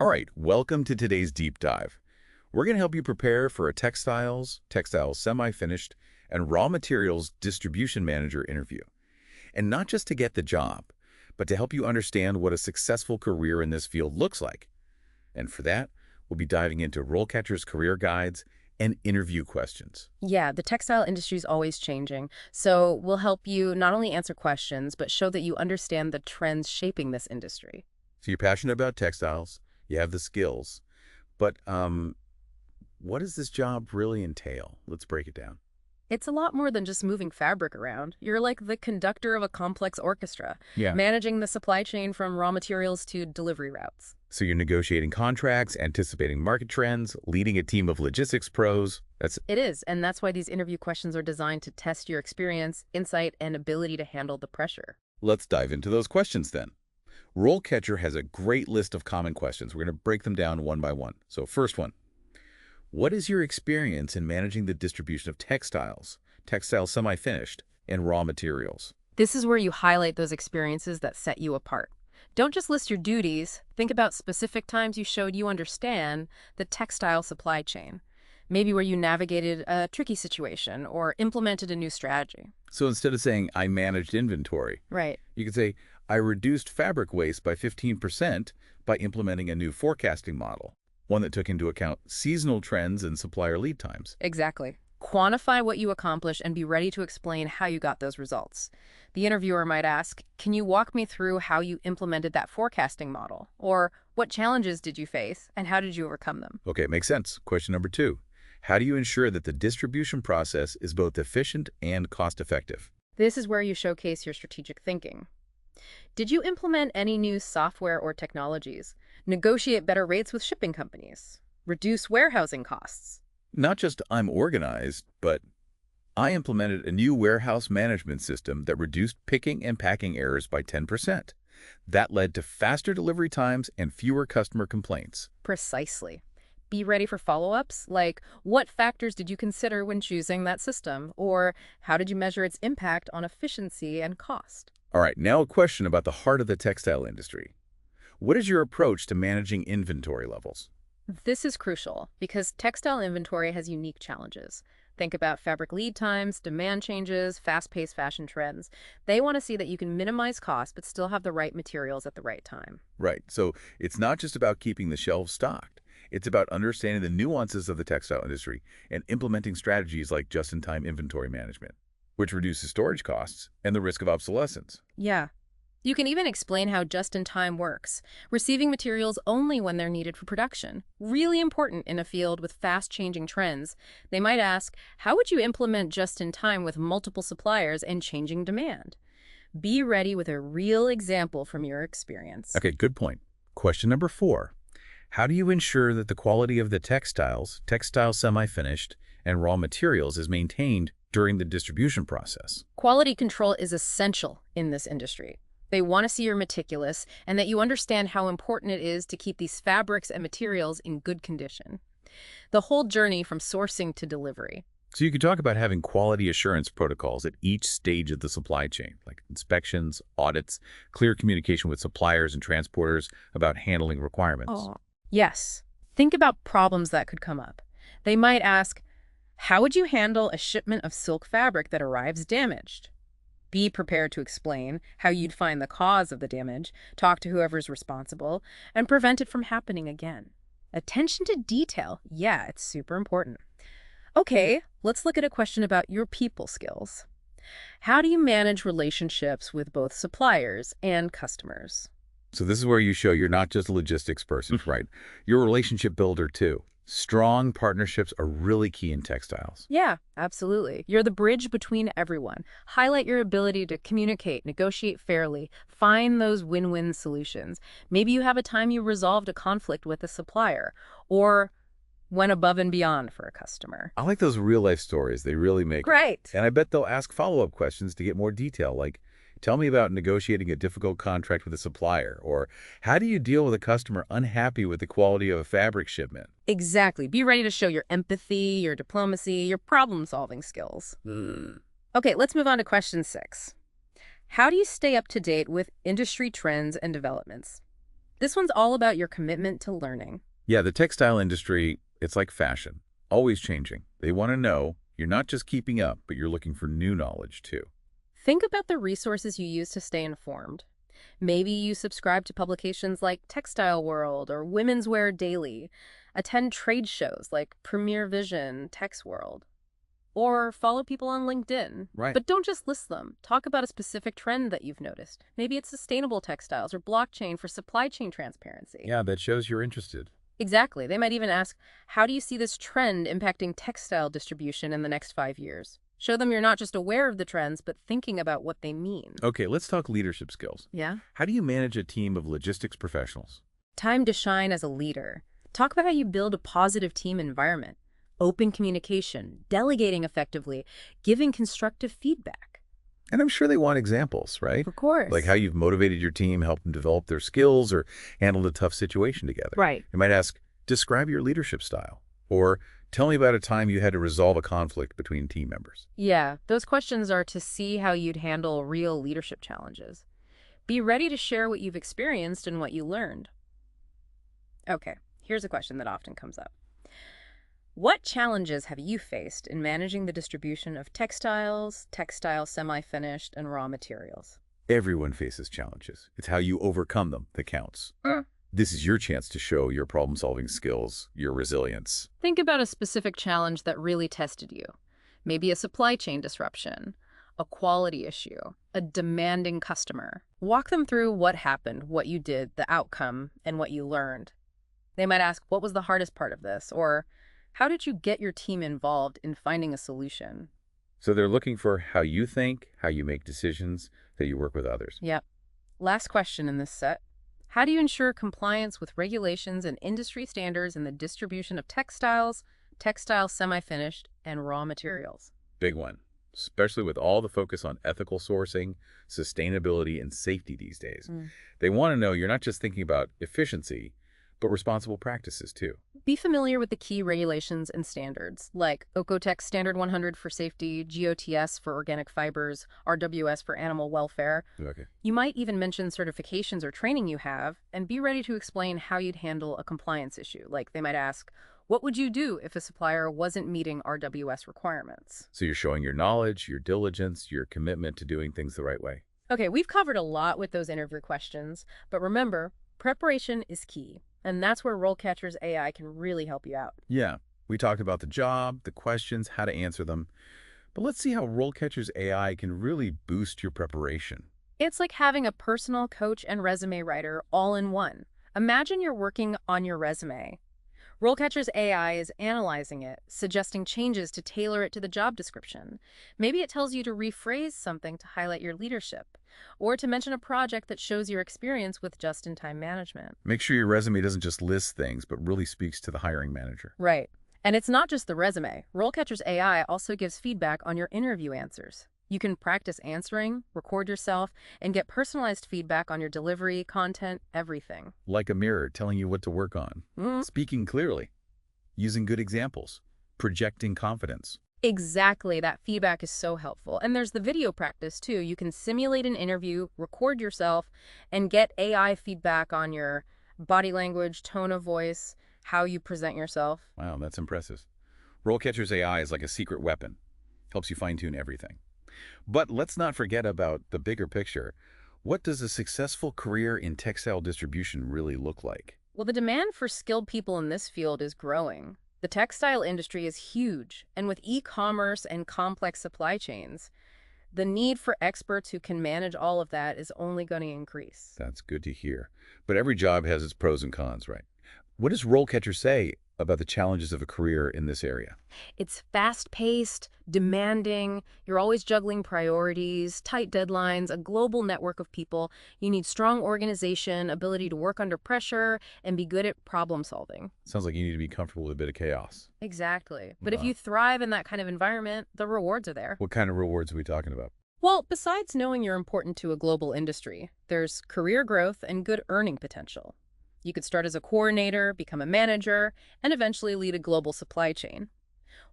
All right, welcome to today's deep dive. We're going to help you prepare for a textiles semi-finished, and raw materials distribution manager interview. And not just to get the job, but to help you understand what a successful career in this field looks like. And for that, we'll be diving into RoleCatcher's career guides and interview questions. Yeah, the textile industry is always changing, so we'll help you not only answer questions, but show that you understand the trends shaping this industry. So you're passionate about textiles, you have the skills, but what does this job really entail? Let's break it down. It's a lot more than just moving fabric around. You're like the conductor of a complex orchestra, Yeah. managing the supply chain from raw materials to delivery routes. So you're negotiating contracts, anticipating market trends, leading a team of logistics pros. It is, and that's why these interview questions are designed to test your experience, insight, and ability to handle the pressure. Let's dive into those questions then. RoleCatcher has a great list of common questions. We're going to break them down one by one. So first one, what is your experience in managing the distribution of textile semi-finished, and raw materials? This is where you highlight those experiences that set you apart. Don't just list your duties. Think about specific times you showed you understand the textile supply chain. Maybe where you navigated a tricky situation or implemented a new strategy. So instead of saying, I managed inventory, Right. you could say, I reduced fabric waste by 15% by implementing a new forecasting model, one that took into account seasonal trends and supplier lead times. Exactly. Quantify what you accomplished and be ready to explain how you got those results. The interviewer might ask, can you walk me through how you implemented that forecasting model? Or what challenges did you face and how did you overcome them? Okay, makes sense. Question number 2. How do you ensure that the distribution process is both efficient and cost-effective? This is where you showcase your strategic thinking. Did you implement any new software or technologies? Negotiate better rates with shipping companies? Reduce warehousing costs? Not just I'm organized, but I implemented a new warehouse management system that reduced picking and packing errors by 10%. That led to faster delivery times and fewer customer complaints. Precisely. Be ready for follow-ups, like what factors did you consider when choosing that system? Or how did you measure its impact on efficiency and cost? All right, now a question about the heart of the textile industry. What is your approach to managing inventory levels? This is crucial because textile inventory has unique challenges. Think about fabric lead times, demand changes, fast-paced fashion trends. They want to see that you can minimize costs but still have the right materials at the right time. Right, so it's not just about keeping the shelves stocked. It's about understanding the nuances of the textile industry and implementing strategies like just-in-time inventory management, which reduces storage costs and the risk of obsolescence. Yeah. You can even explain how just-in-time works, receiving materials only when they're needed for production. Really important in a field with fast-changing trends. They might ask, how would you implement just-in-time with multiple suppliers and changing demand? Be ready with a real example from your experience. Okay, good point. Question number 4. How do you ensure that the quality of the textile semi-finished, and raw materials is maintained during the distribution process? Quality control is essential in this industry. They want to see you're meticulous and that you understand how important it is to keep these fabrics and materials in good condition. The whole journey from sourcing to delivery. So you could talk about having quality assurance protocols at each stage of the supply chain, like inspections, audits, clear communication with suppliers and transporters about handling requirements. Oh, yes. Think about problems that could come up. They might ask, how would you handle a shipment of silk fabric that arrives damaged? Be prepared to explain how you'd find the cause of the damage, talk to whoever's responsible, and prevent it from happening again. Attention to detail. Yeah, it's super important. Okay, let's look at a question about your people skills. How do you manage relationships with both suppliers and customers? So this is where you show you're not just a logistics person, right? You're a relationship builder too. Strong partnerships are really key in textiles. Yeah, absolutely. You're the bridge between everyone. Highlight your ability to communicate, negotiate fairly, find those win-win solutions. Maybe you have a time you resolved a conflict with a supplier or went above and beyond for a customer. I like those real-life stories. They really make it. Right. And I bet they'll ask follow-up questions to get more detail, like, tell me about negotiating a difficult contract with a supplier, or how do you deal with a customer unhappy with the quality of a fabric shipment? Exactly. Be ready to show your empathy, your diplomacy, your problem-solving skills. Okay, let's move on to question 6. How do you stay up to date with industry trends and developments? This one's all about your commitment to learning. Yeah, the textile industry, it's like fashion, always changing. They want to know you're not just keeping up, but you're looking for new knowledge too. Think about the resources you use to stay informed. Maybe you subscribe to publications like Textile World or Women's Wear Daily, attend trade shows like Premier Vision, Tex World, or follow people on LinkedIn. Right. But don't just list them. Talk about a specific trend that you've noticed. Maybe it's sustainable textiles or blockchain for supply chain transparency. Yeah, that shows you're interested. Exactly. They might even ask, how do you see this trend impacting textile distribution in the next 5 years? Show them you're not just aware of the trends, but thinking about what they mean. Okay, let's talk leadership skills. Yeah? How do you manage a team of logistics professionals? Time to shine as a leader. Talk about how you build a positive team environment. Open communication, delegating effectively, giving constructive feedback. And I'm sure they want examples, right? Of course. Like how you've motivated your team, helped them develop their skills, or handled a tough situation together. Right. You might ask, describe your leadership style. Or tell me about a time you had to resolve a conflict between team members. Yeah, those questions are to see how you'd handle real leadership challenges. Be ready to share what you've experienced and what you learned. Okay, here's a question that often comes up. What challenges have you faced in managing the distribution of textiles, textile semi-finished, and raw materials? Everyone faces challenges. It's how you overcome them that counts. This is your chance to show your problem-solving skills, your resilience. Think about a specific challenge that really tested you. Maybe a supply chain disruption, a quality issue, a demanding customer. Walk them through what happened, what you did, the outcome, and what you learned. They might ask, what was the hardest part of this? Or, how did you get your team involved in finding a solution? So they're looking for how you think, how you make decisions, that you work with others. Yep. Last question in this set. How do you ensure compliance with regulations and industry standards in the distribution of textiles, textile semi-finished, and raw materials? Big one, especially with all the focus on ethical sourcing, sustainability, and safety these days. They want to know you're not just thinking about efficiency, but responsible practices too. Be familiar with the key regulations and standards, like Ocotex Standard 100 for safety, GOTS for organic fibers, RWS for animal welfare. Okay. You might even mention certifications or training you have, and be ready to explain how you'd handle a compliance issue. Like they might ask, what would you do if a supplier wasn't meeting RWS requirements? So you're showing your knowledge, your diligence, your commitment to doing things the right way. Okay, we've covered a lot with those interview questions, but remember, preparation is key. And that's where RoleCatcher's AI can really help you out. Yeah, we talked about the job, the questions, how to answer them. But let's see how RoleCatcher's AI can really boost your preparation. It's like having a personal coach and resume writer all in one. Imagine you're working on your resume. RoleCatcher's AI is analyzing it, suggesting changes to tailor it to the job description. Maybe it tells you to rephrase something to highlight your leadership, or to mention a project that shows your experience with just-in-time management. Make sure your resume doesn't just list things, but really speaks to the hiring manager. Right. And it's not just the resume. RoleCatcher's AI also gives feedback on your interview answers. You can practice answering, record yourself, and get personalized feedback on your delivery, content, everything. Like a mirror telling you what to work on. Speaking clearly. Using good examples. Projecting confidence. Exactly. That feedback is so helpful. And there's the video practice, too. You can simulate an interview, record yourself, and get AI feedback on your body language, tone of voice, how you present yourself. Wow, that's impressive. RoleCatcher's AI is like a secret weapon. Helps you fine-tune everything. But let's not forget about the bigger picture. What does a successful career in textile distribution really look like? Well, the demand for skilled people in this field is growing. The textile industry is huge, and with e-commerce and complex supply chains, the need for experts who can manage all of that is only going to increase. That's good to hear. But every job has its pros and cons, right? What does RoleCatcher say about the challenges of a career in this area? It's fast-paced, demanding, you're always juggling priorities, tight deadlines, a global network of people. You need strong organization, ability to work under pressure, and be good at problem solving. Sounds like you need to be comfortable with a bit of chaos. Exactly. But if you thrive in that kind of environment, the rewards are there. What kind of rewards are we talking about? Well, besides knowing you're important to a global industry, there's career growth and good earning potential. You could start as a coordinator, become a manager, and eventually lead a global supply chain.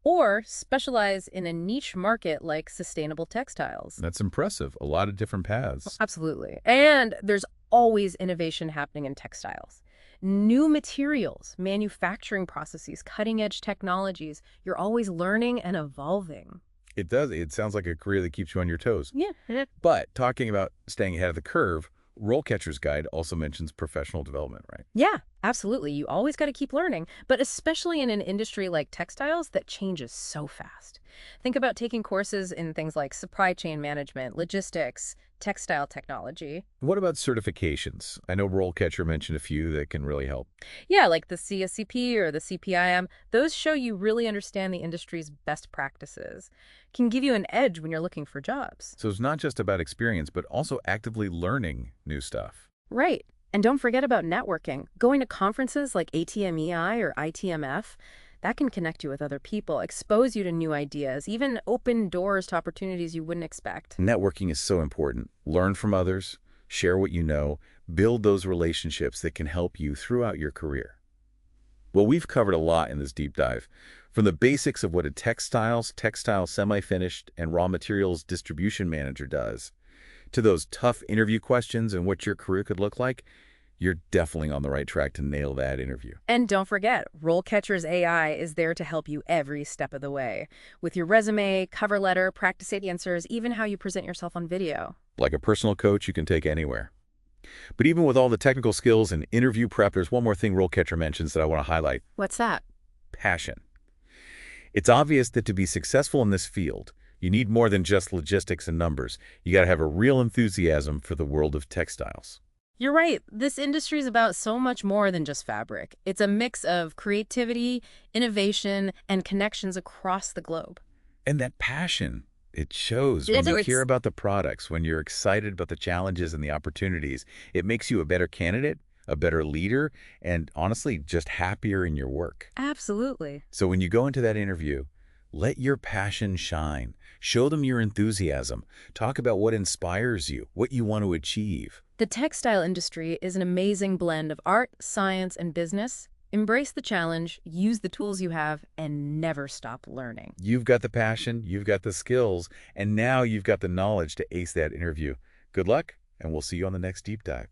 Or specialize in a niche market like sustainable textiles. That's impressive. A lot of different paths. Absolutely. And there's always innovation happening in textiles. New materials, manufacturing processes, cutting-edge technologies. You're always learning and evolving. It does. It sounds like a career that keeps you on your toes. Yeah. But talking about staying ahead of the curve, RoleCatcher's Guide also mentions professional development, right? Yeah, absolutely. You always got to keep learning, but especially in an industry like textiles that changes so fast. Think about taking courses in things like supply chain management, logistics, textile technology. What about certifications? I know RoleCatcher mentioned a few that can really help. Yeah, like the CSCP or the CPIM. Those show you really understand the industry's best practices. Can give you an edge when you're looking for jobs. So it's not just about experience, but also actively learning new stuff. Right. And don't forget about networking. Going to conferences like ATMEI or ITMF, that can connect you with other people, expose you to new ideas, even open doors to opportunities you wouldn't expect. Networking is so important. Learn from others, share what you know, build those relationships that can help you throughout your career. Well, we've covered a lot in this deep dive. From the basics of what a textile semi-finished, and raw materials distribution manager does, to those tough interview questions and what your career could look like, you're definitely on the right track to nail that interview. And don't forget, RoleCatcher's AI is there to help you every step of the way. With your resume, cover letter, practice answers, even how you present yourself on video. Like a personal coach you can take anywhere. But even with all the technical skills and interview prep, there's one more thing RoleCatcher mentions that I want to highlight. What's that? Passion. It's obvious that to be successful in this field, you need more than just logistics and numbers. You got to have a real enthusiasm for the world of textiles. You're right. This industry is about so much more than just fabric. It's a mix of creativity, innovation, and connections across the globe. And that passion, it shows when you hear about the products, when you're excited about the challenges and the opportunities. It makes you a better candidate, a better leader, and honestly, just happier in your work. Absolutely. So when you go into that interview, let your passion shine. Show them your enthusiasm. Talk about what inspires you, what you want to achieve. The textile industry is an amazing blend of art, science, and business. Embrace the challenge, use the tools you have, and never stop learning. You've got the passion, you've got the skills, and now you've got the knowledge to ace that interview. Good luck, and we'll see you on the next deep dive.